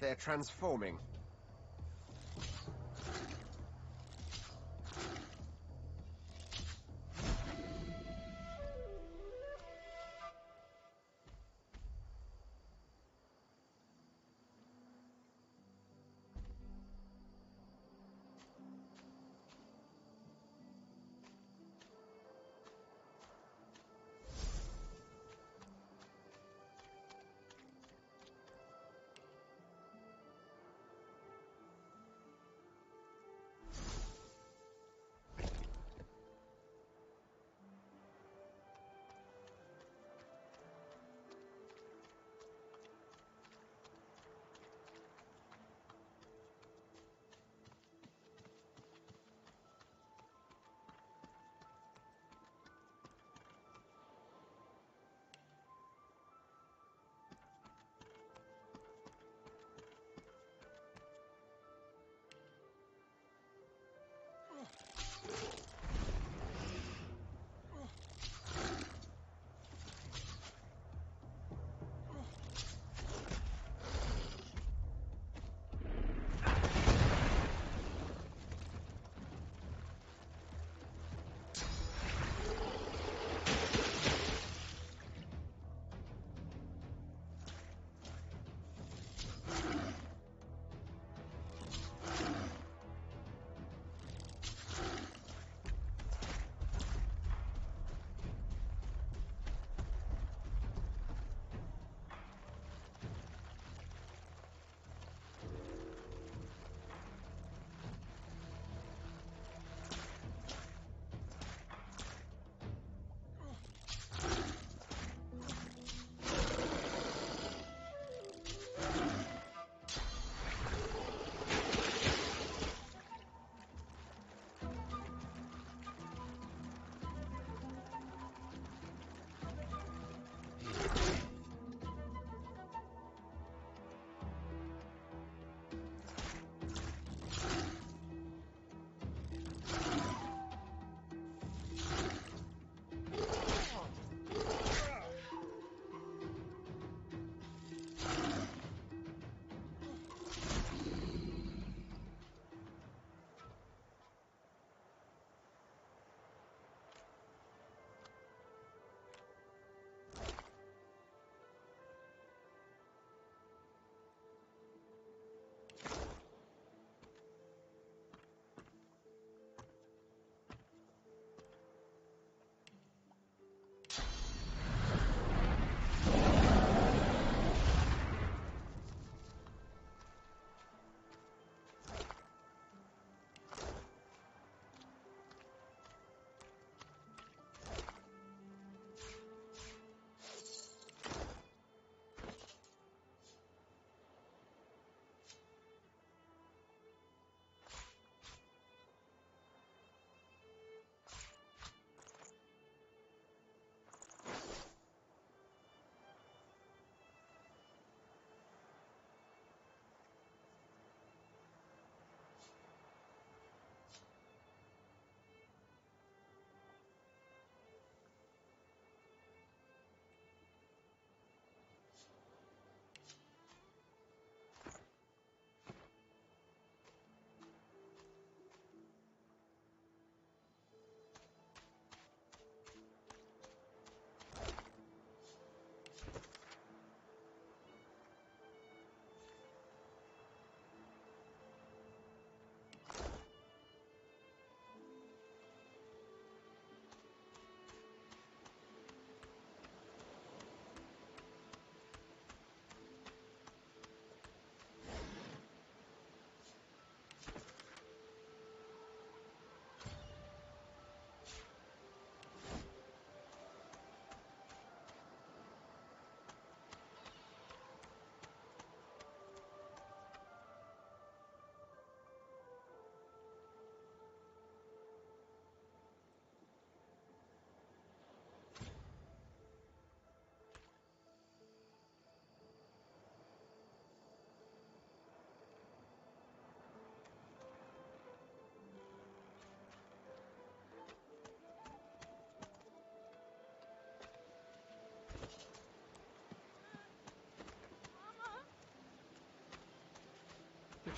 they're transforming.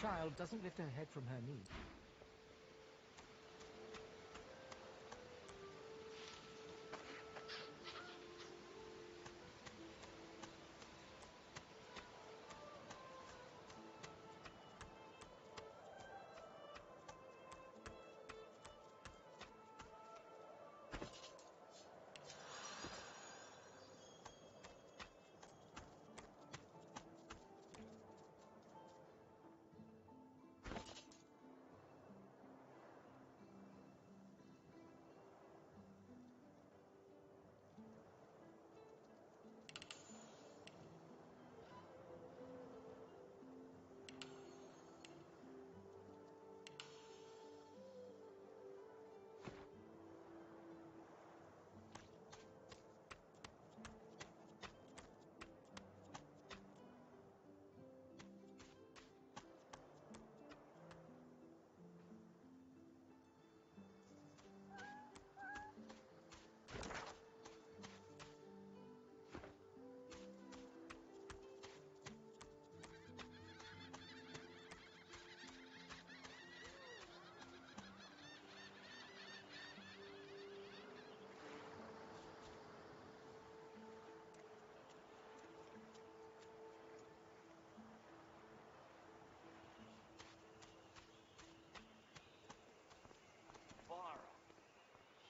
child doesn't lift her head from her knee.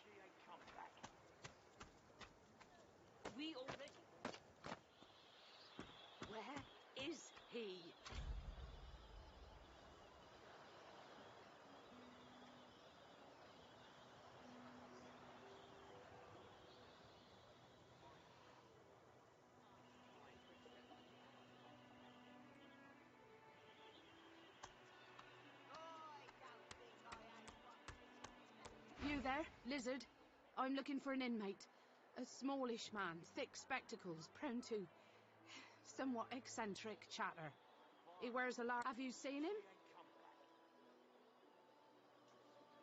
She ain't come back. We already... Where is he? You there, lizard? I'm looking for an inmate. A smallish man, thick spectacles, prone to somewhat eccentric chatter. He wears a large... Have you seen him?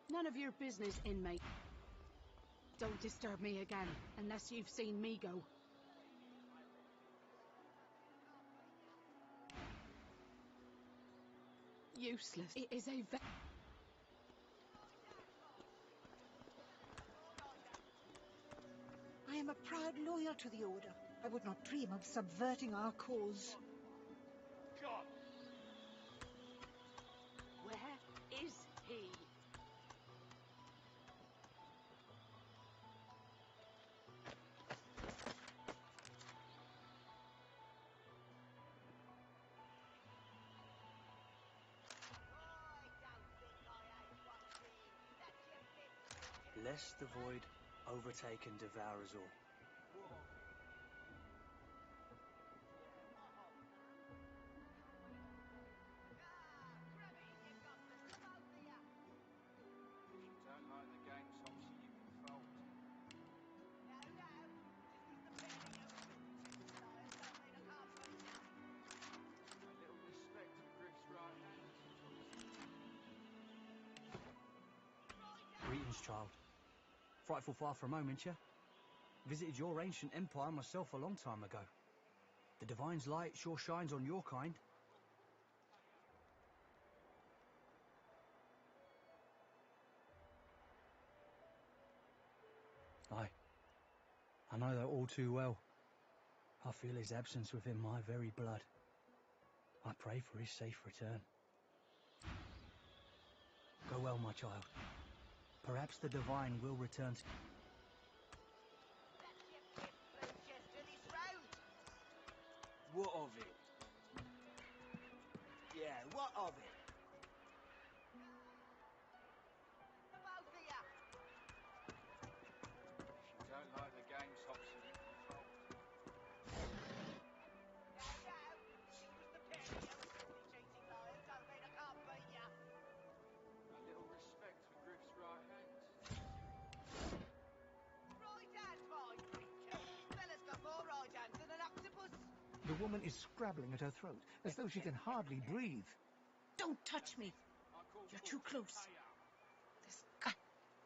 None of your business, inmate. Don't disturb me again, unless you've seen me go. Useless. It is a I am a proud loyal to the Order. I would not dream of subverting our cause. God! Where is he? Lest the void overtake and devour us all. Don't like the game Thompson you controlled. A little respect for Griff's right hand. Greetings, child. Frightful far for a moment, yeah? Visited your ancient empire myself a long time ago. The Divine's light sure shines on your kind. I know that all too well. I feel his absence within my very blood. I pray for his safe return. Go well, my child. Perhaps the Divine will return to... What of it? Yeah, what of it? She don't like the game Thompson you controlled. A little respect for Griff's right hand. Right hand, my creature. Fella's got more right hands than an octopus. The woman is scrabbling at her throat, as though she can hardly breathe. Don't touch me. You're too close. This guy...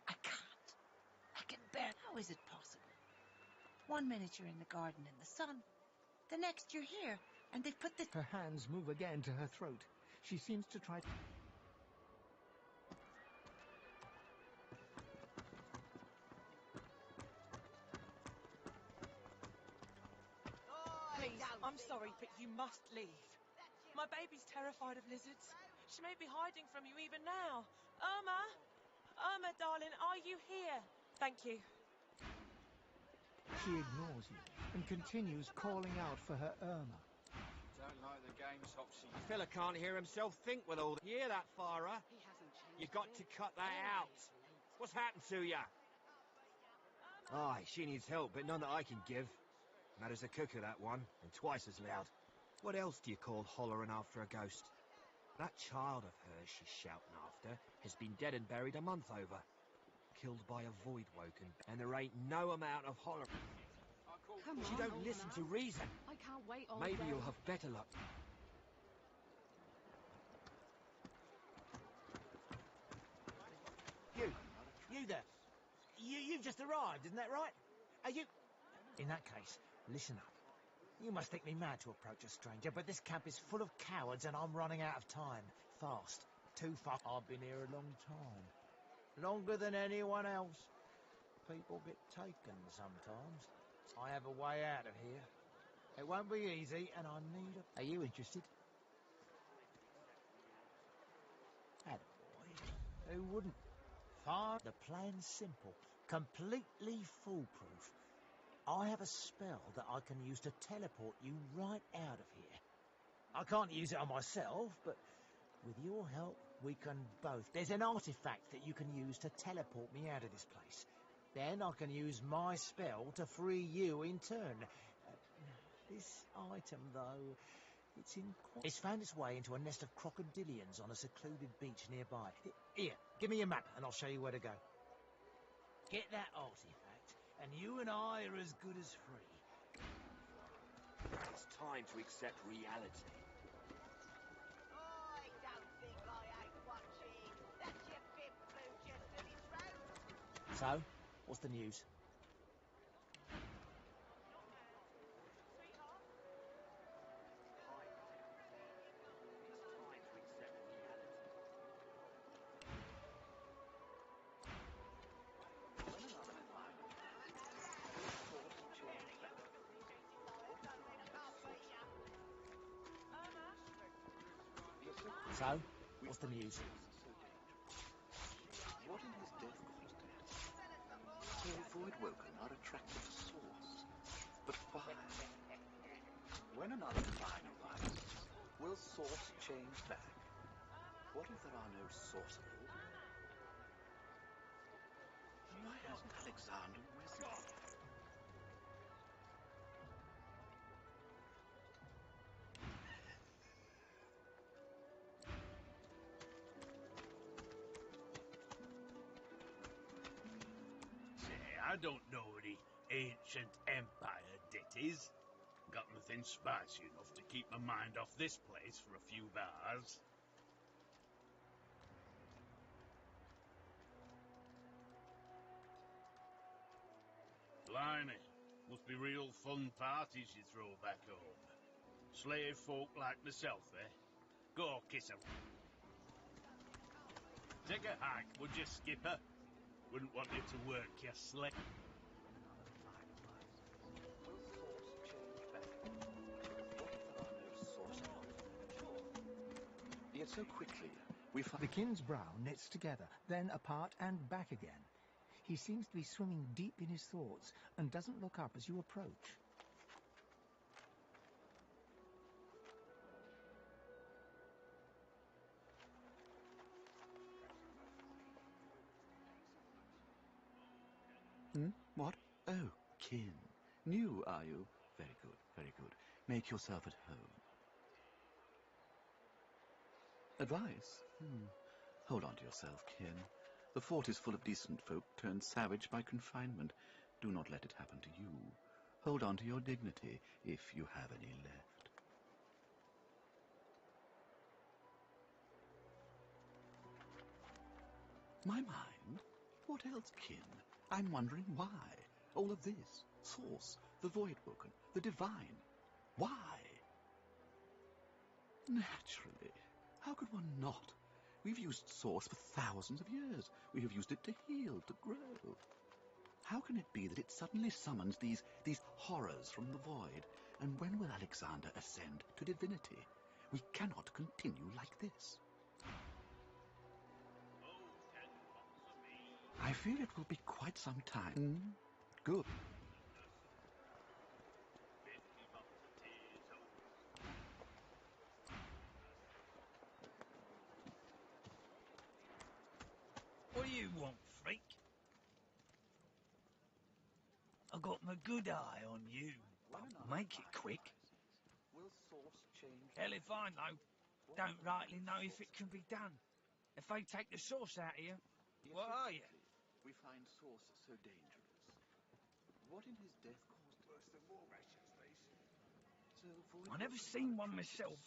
I can't. I can bear... How is it possible? 1 minute you're in the garden in the sun. The next you're here, and they've put the... Her hands move again to her throat. She seems to try... Please, I'm sorry, but you must leave. My baby's terrified of lizards. She may be hiding from you even now. Irma! Irma, darling, are you here? Thank you. She ignores you and continues calling out for her Irma. Don't like the game, Topsy. The fella can't hear himself think with all the... Hear that, Farah? He hasn't changed. You got to cut that out. What's happened to ya? Aye, she needs help, but none that I can give. Mad as a cooker, that one, and twice as loud. What else do you call hollering after a ghost? That child of hers she's shouting after has been dead and buried a month over. Killed by a void woken, and there ain't no amount of holler. Come on. She don't listen to reason. I can't wait all Maybe day. you'll have better luck. You there. You've just arrived, isn't that right? Are you... In that case, listen up. You must think me mad to approach a stranger, but this camp is full of cowards and I'm running out of time. Fast. Too fast. I've been here a long time. Longer than anyone else. People get taken sometimes. I have a way out of here. It won't be easy, and I need a... Are you interested? Attaboy. Who wouldn't? Fine. The plan's simple. Completely foolproof. I have a spell that I can use to teleport you right out of here. I can't use it on myself, but with your help, we can both. There's an artifact that you can use to teleport me out of this place. Then I can use my spell to free you in turn. This item, though, it's found its way into a nest of crocodilians on a secluded beach nearby. Here, give me your map and I'll show you where to go. Get that artifact, and you and I are as good as free. It's time to accept reality. I don't think I ain't watching. That's your bib blue just to his throat. So, what's the news? So, what's the news? What in his death caused it? All void woken are attracted to source. But why? When another divine arrives, will source change back? What if there are no source at all? Why hasn't Alexander risen? I don't know any ancient empire ditties. Got nothing spicy enough to keep my mind off this place for a few bars. Blimey, must be real fun parties you throw back home. Slave folk like myself, eh? Go kiss 'em. Take a hike, would you, skipper? Wouldn't want you to work your slave. Will source change back? What if there are no source at all? Sure. Yet so quickly, we find... The kin's brow knits together, then apart and back again. He seems to be swimming deep in his thoughts and doesn't look up as you approach. What? Oh, kin. New, are you? Very good, very good. Make yourself at home. Advice? Hold on to yourself, kin. The fort is full of decent folk turned savage by confinement. Do not let it happen to you. Hold on to your dignity, if you have any left. My mind? What else, kin? I'm wondering why. All of this. Source, the void-woken, the divine. Why? Naturally. How could one not? We've used source for thousands of years. We have used it to heal, to grow. How can it be that it suddenly summons these horrors from the void? And when will Alexander ascend to divinity? We cannot continue like this. I fear it will be quite some time. Good. What do you want, freak? I got my good eye on you. I'll make it quick. Hell if I know. Don't rightly know if it can be done. If they take the source out of you, what are you? We find source so dangerous. What in his death caused worse than war rations, I never seen one myself,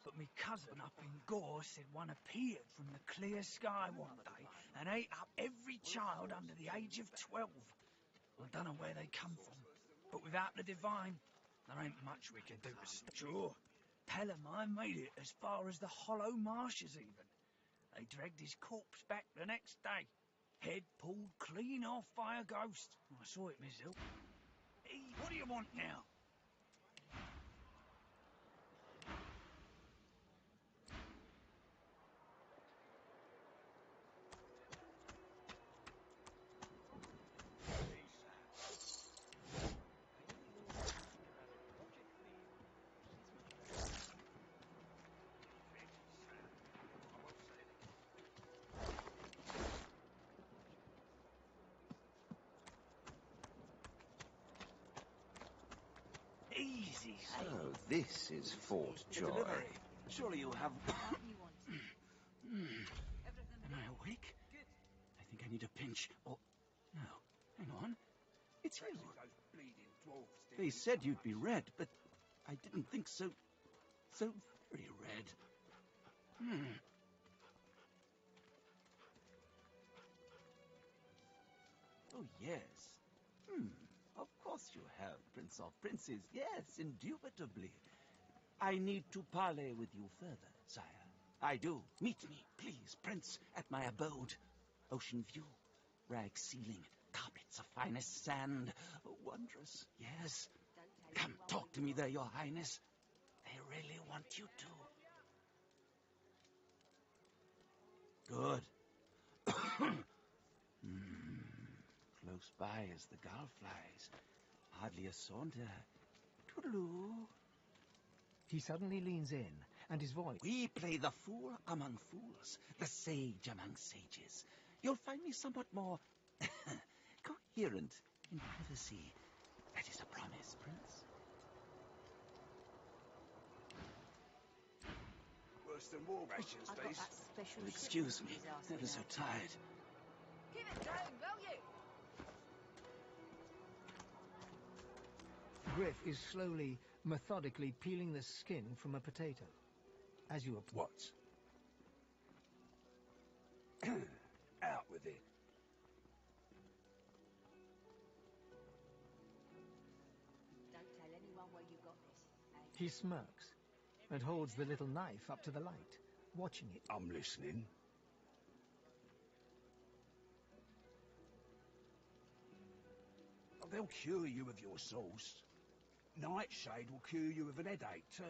but me cousin up in Gore said one appeared from the clear sky one day and ate up every child under the age of 12. I don't know where they come from, but without the divine, there ain't much we can do to stop. Sure, Pelamine made it as far as the hollow marshes even. They dragged his corpse back the next day, head pulled clean off by a ghost. I saw it myself. Hey, what do you want now? Easy, So this is Fort Joy. Surely you have... Am I awake? I think I need a pinch. Oh, no. Hang on. It's you. They said you'd be red, but I didn't think so very red. Oh, yes. Of course you have, Prince of Princes. Yes, indubitably. I need to parley with you further, sire. I do. Meet me, please, Prince, at my abode. Ocean view, rag ceiling, carpets of finest sand. Wondrous, yes. Come, talk to me there, your highness. They really want you to. Good. Close by as the gull flies. Hardly a saunter. Toodaloo. He suddenly leans in, and his voice... We play the fool among fools, the sage among sages. You'll find me somewhat more coherent in privacy. That is a promise, Prince. Worse than war rations, please. Excuse me, never so tired. Keep it down, will you? Griff is slowly, methodically peeling the skin from a potato. As you What? Out with it. Don't tell anyone where you got this. He smirks and holds the little knife up to the light, watching it. I'm listening. Oh, they'll cure you of your sauce. Nightshade will cure you of an headache, too.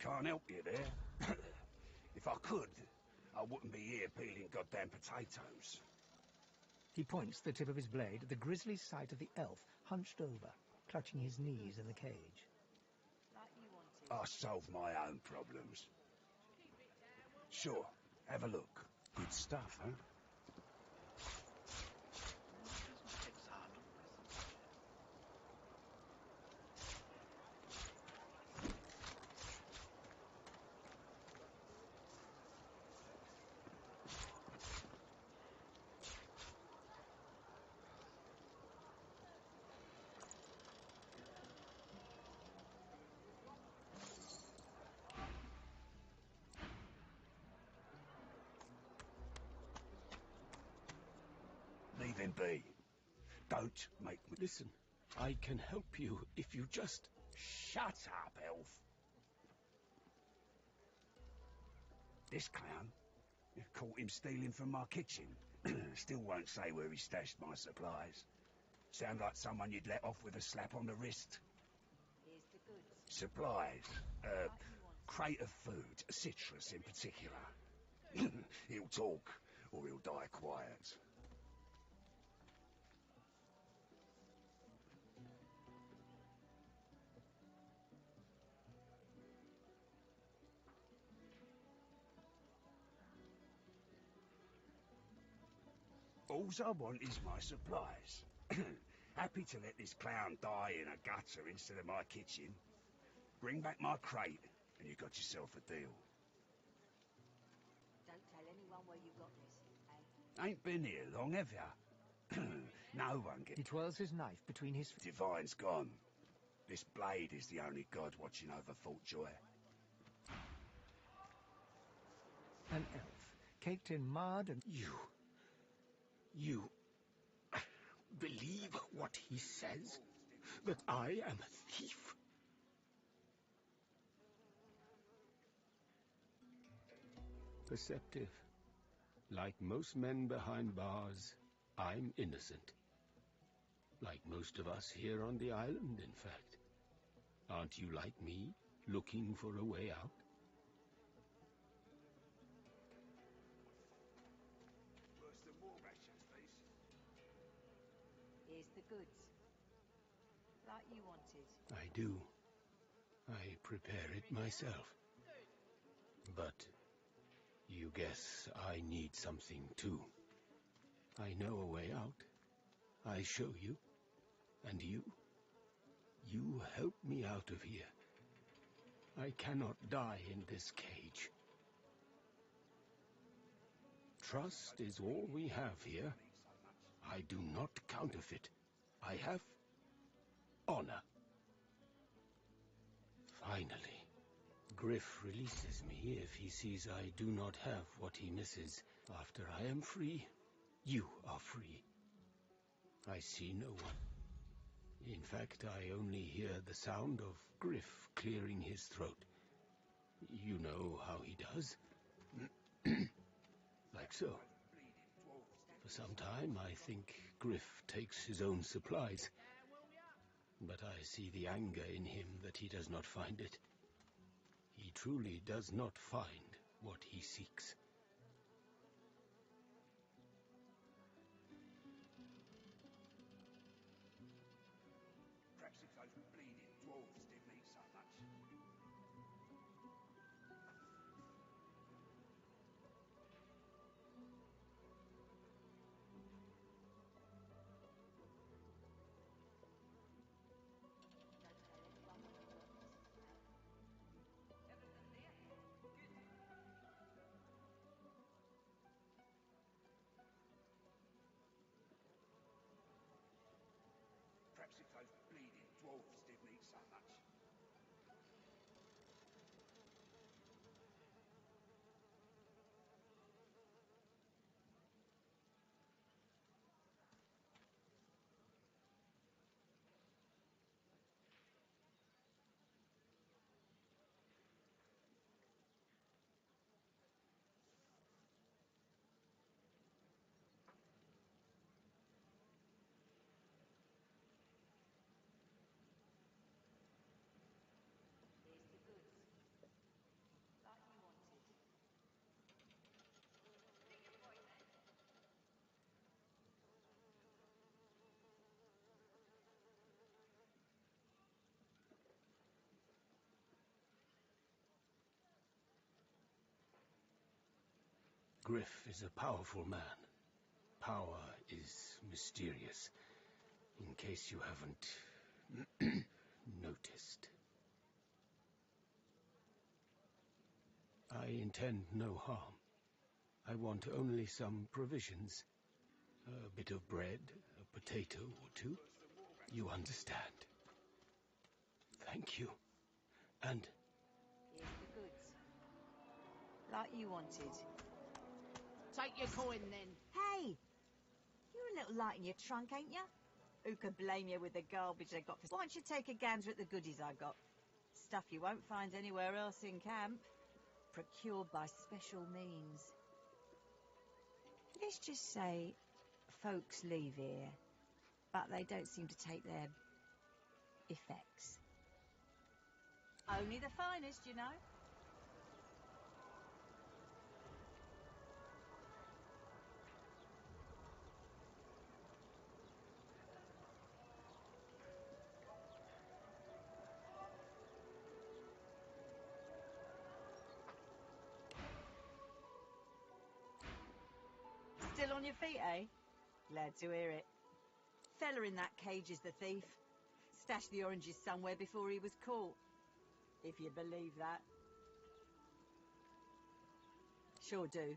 Can't help you there. If I could, I wouldn't be here peeling goddamn potatoes. He points the tip of his blade at the grisly sight of the elf hunched over, clutching his knees in the cage. Like you wanted. I solve my own problems. Sure, have a look. Good stuff, huh? Leave him be. Don't make me... Listen, I can help you if you just Shut up, elf. This clown? Caught him stealing from my kitchen. Still won't say where he stashed my supplies. Sound like someone you'd let off with a slap on the wrist. Here's the goods. Supplies. Crate of food, citrus in particular. He'll talk, or he'll die quiet. All I want is my supplies. Happy to let this clown die in a gutter instead of my kitchen. Bring back my crate, and you got yourself a deal. Don't tell anyone where you got this, eh? Ain't been here long, have ya? No one He twirls his knife between his... Divine's gone. This blade is the only god watching over Fort Joy. An elf, caked in mud and... You believe what he says? That I am a thief? Perceptive. Like most men behind bars, I'm innocent. Like most of us here on the island, in fact. Aren't you like me, looking for a way out? Here's the goods. Like you wanted. I do. I prepare it myself. But you guess I need something too. I know a way out. I show you. And you help me out of here. I cannot die in this cage. Trust is all we have here. I do not counterfeit. I have honor. Finally, Griff releases me if he sees I do not have what he misses. After I am free, you are free. I see no one. In fact, I only hear the sound of Griff clearing his throat. You know how he does. Like so. For some time, I think Griff takes his own supplies. But I see the anger in him that he does not find it. He truly does not find what he seeks. Perhaps if those bleeding dwarves didn't eat so much. Perhaps if those bleeding dwarves didn't eat so much. Griff is a powerful man. Power is mysterious, in case you haven't noticed. I intend no harm. I want only some provisions. A bit of bread, a potato or two. You understand. Thank you. And... Here's the goods. Like you wanted. Take your coin, then. Hey! You're a little light in your trunk, ain't you? Who could blame you with the garbage they got? Why don't you take a gander at the goodies I got? Stuff you won't find anywhere else in camp. Procured by special means. Let's just say folks leave here, but they don't seem to take their effects. Only the finest, you know. Still on your feet, eh? Glad to hear it. Fella in that cage is the thief. Stashed the oranges somewhere before he was caught. If you believe that. Sure do.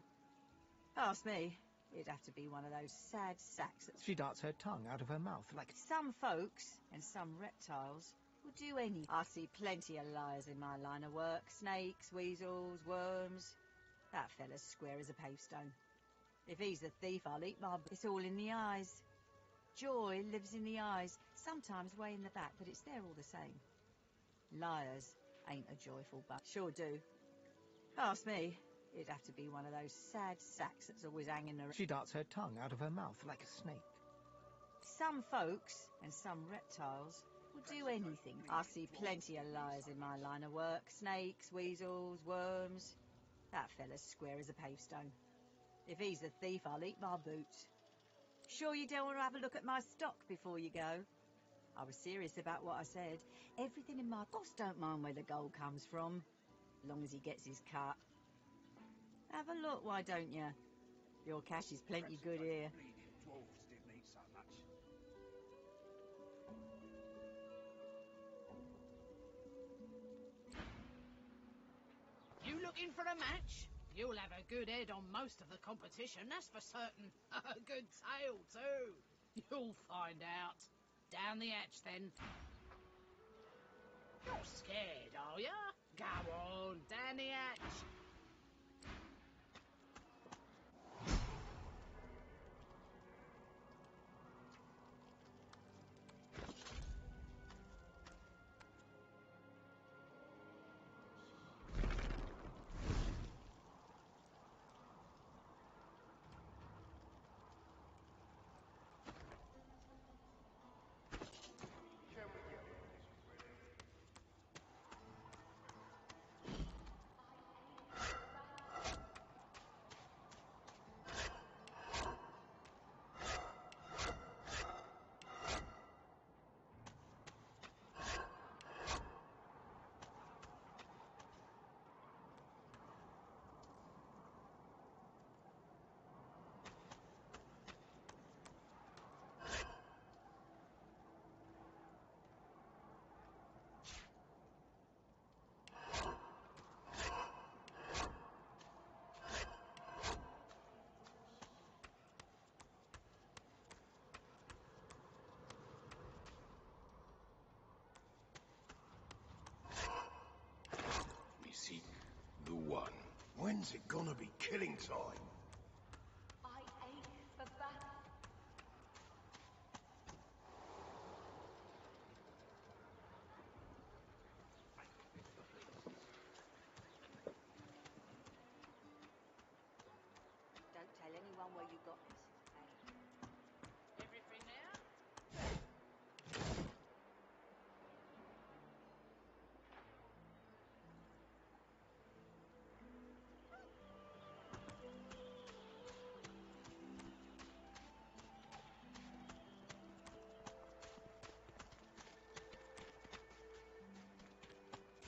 Ask me. It'd have to be one of those sad sacks that... She darts her tongue out of her mouth like... Some folks, and some reptiles, will do anything. I see plenty of liars in my line of work. Snakes, weasels, worms. That fella's square as a pavestone. If he's the thief, I'll eat my... It's all in the eyes. Joy lives in the eyes, sometimes way in the back, but it's there all the same. Liars ain't a joyful bunch. Sure do. Ask me. It'd have to be one of those sad sacks that's always hanging around. She darts her tongue out of her mouth like a snake. Some folks, and some reptiles, will do anything. I see plenty of liars in my line of work. Snakes, weasels, worms. That fella's square as a pavestone. If he's the thief, I'll eat my boots. Sure you don't want to have a look at my stock before you go? I was serious about what I said. Everything in my boss don't mind where the gold comes from, long as he gets his cut. Have a look, why don't you? Your cash is plenty good here. Dwarves didn't eat so much. You looking for a match? You'll have a good head on most of the competition, that's for certain. A good tail, too. You'll find out. Down the hatch, then. You're scared, are ya? Go on, down the hatch. Seek the one. When's it gonna be killing time? I ache for battle. Don't tell anyone where you got this. Everything there?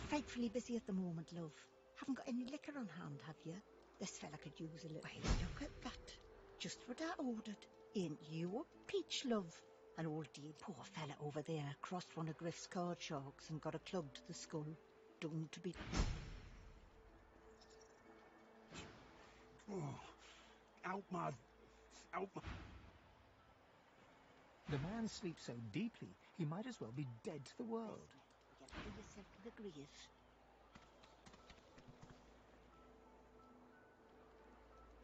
Frightfully busy at the moment, love. Haven't got any liquor on hand, have you? This fella could use a little... Why, look at that. Just what I ordered. Ain't you a peach, love? An old deed. Poor fella over there crossed one of Griff's card sharks and got a club to the skull. Doomed to be... Oh, out my... The man sleeps so deeply, he might as well be dead to the world. Get rid of yourself to the grave.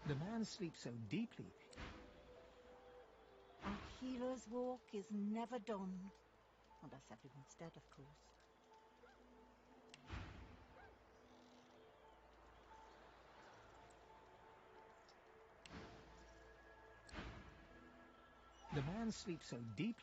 The man sleeps so deeply. I hero's walk is never done. Unless everyone's dead, of course. The man sleeps so deep.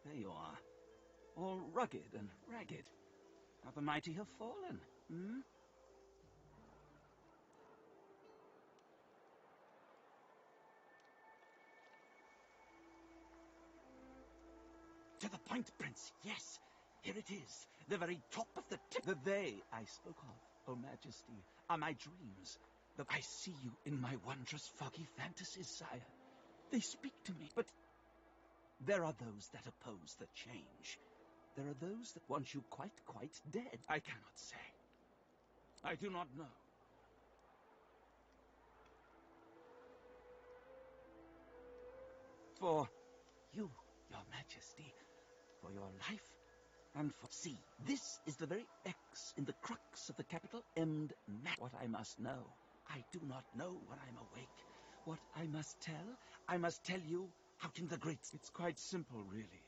There you are. All rugged and ragged. How the mighty have fallen, hmm? To the point, Prince, yes. Here it is, the very top of the tip. The they I spoke of, O Majesty, are my dreams. I see you in my wondrous foggy fantasies, sire. They speak to me, but there are those that oppose the change. There are those that want you quite dead. I cannot say. I do not know. For you, Your Majesty, for your life, and for... See, this is the very X in the crux of the capital M. What I must know. I do not know when I'm awake. What I must tell you out in the great... It's quite simple, really.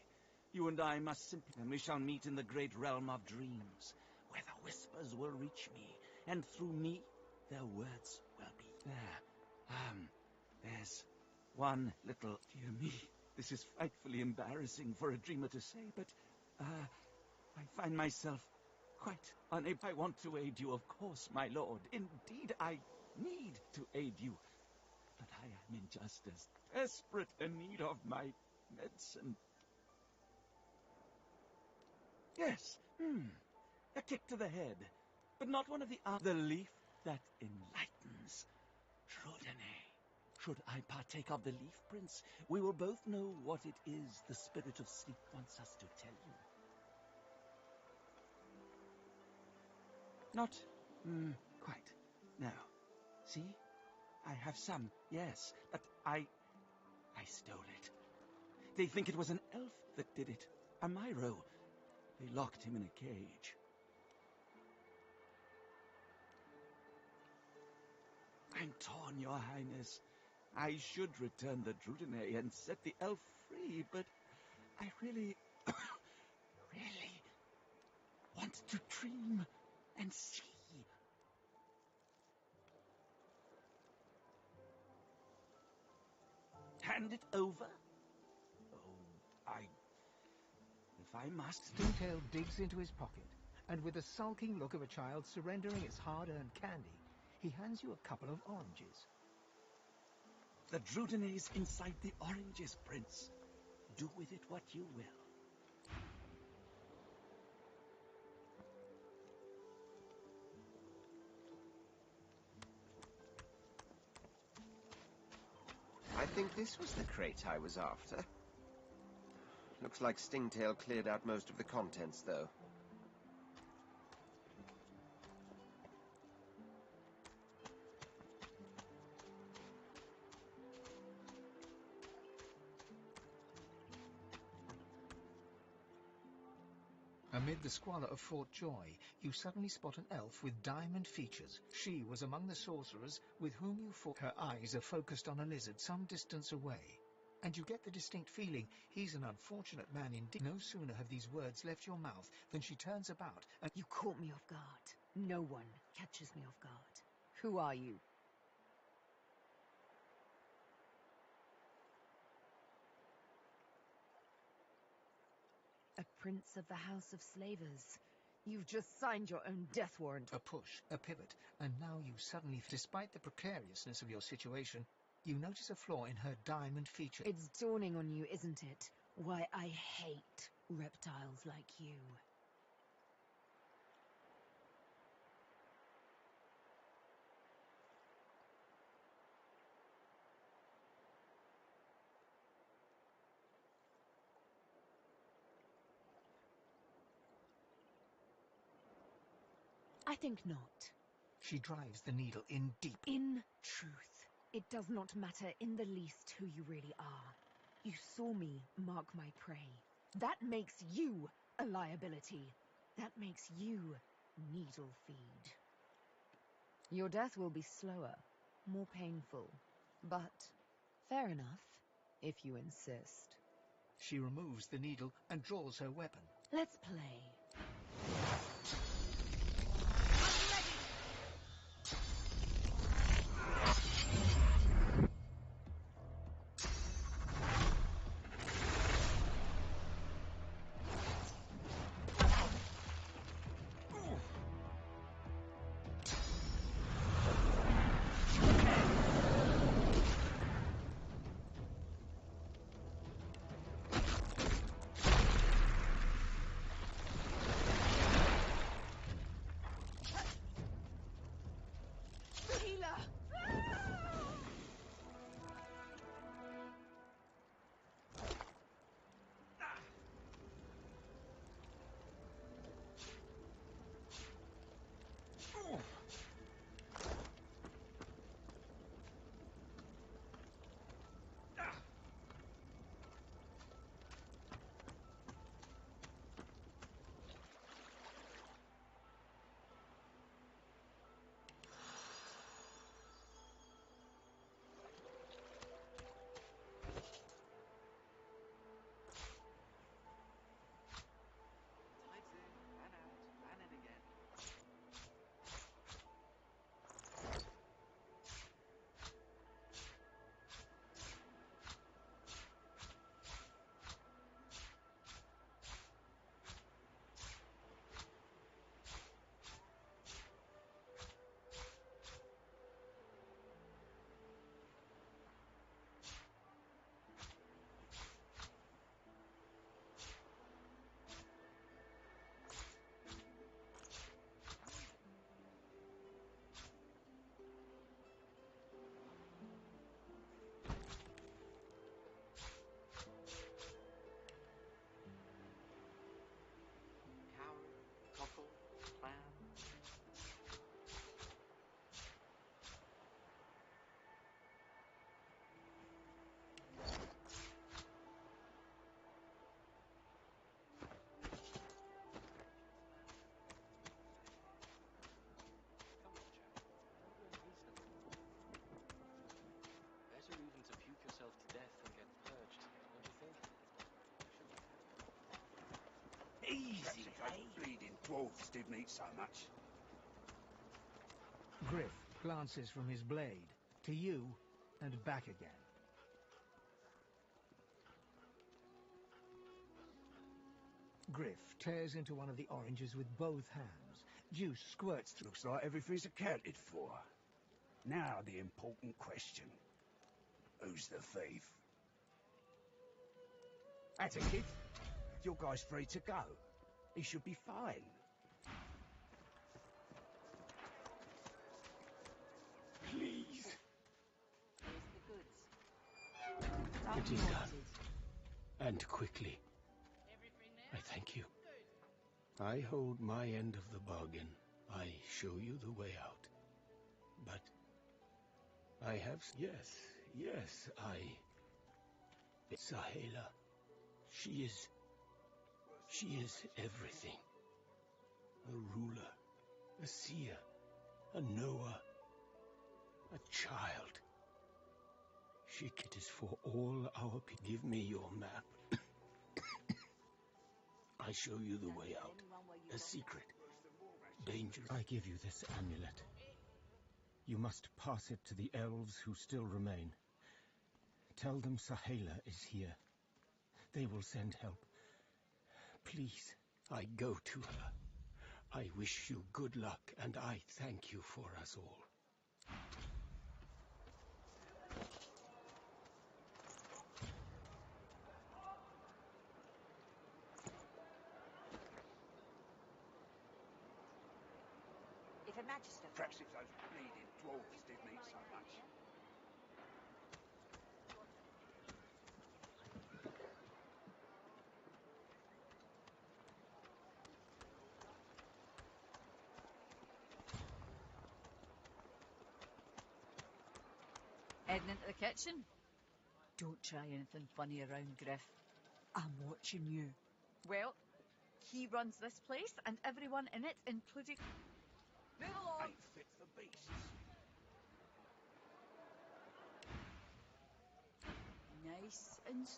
You and I must simply... And we shall meet in the great realm of dreams, where the whispers will reach me, and through me, their words will be there. There's one little... Dear me, this is frightfully embarrassing for a dreamer to say, but, I find myself quite unable... I want to aid you, of course, my lord. Indeed, I need to aid you. But I am in just as desperate a need of my medicine. Yes, a kick to the head, but not one of the leaf that enlightens. Trudene. Should I partake of the leaf, Prince? We will both know what it is the spirit of sleep wants us to tell you. Not, quite. No. See? I have some, yes, but I stole it. They think it was an elf that did it. A Myro. They locked him in a cage. I'm torn, Your Highness. I should return the Drudene and set the elf free, but I really, really want to dream and see. Hand it over? Oh, if I must... Stingtail digs into his pocket, and with the sulking look of a child surrendering its hard-earned candy, he hands you a couple of oranges. The Drudene's inside the oranges, Prince. Do with it what you will. I think this was the crate I was after. Looks like Stingtail cleared out most of the contents, though. Amid the squalor of Fort Joy, you suddenly spot an elf with diamond features. She was among the sorcerers with whom you fought. Her eyes are focused on a lizard some distance away, and you get the distinct feeling he's an unfortunate man indeed. No sooner have these words left your mouth than she turns about and... You caught me off guard. No one catches me off guard. Who are you? A prince of the House of Slavers. You've just signed your own death warrant. A push, a pivot, and now you suddenly, despite the precariousness of your situation, you notice a flaw in her diamond feature. It's dawning on you, isn't it? Why I hate reptiles like you. I think not. She drives the needle in deep. In truth, it does not matter in the least who you really are. You saw me mark my prey. That makes you a liability. That makes you needle feed. Your death will be slower, more painful, but fair enough, if you insist. She removes the needle and draws her weapon. Let's play. Easy, eh? Bleeding dwarves didn't eat so much. Griff glances from his blade to you and back again. Griff tears into one of the oranges with both hands. Juice squirts through. Looks like everything's accounted for. Now the important question. Who's the thief? That's a kid. Your guy's free to go. He should be fine. Please. It is done. And quickly. I thank you. I hold my end of the bargain. I show you the way out. But I have... Yes, It's Sahela. She is everything. A ruler, a seer, a knower, a child. It is for all our people. Give me your map. I show you the way out. A secret. Dangerous. I give you this amulet. You must pass it to the elves who still remain. Tell them Sahela is here. They will send help. Please. I go to her. I wish you good luck, and I thank you for us all. If Her Majesty... Perhaps if those bleeding dwarves didn't eat so much. heading into the kitchen. Don't try anything funny around, Griff. I'm watching you. Well, he runs this place and everyone in it, including... Move along! Ain't fit for beasts. Nice and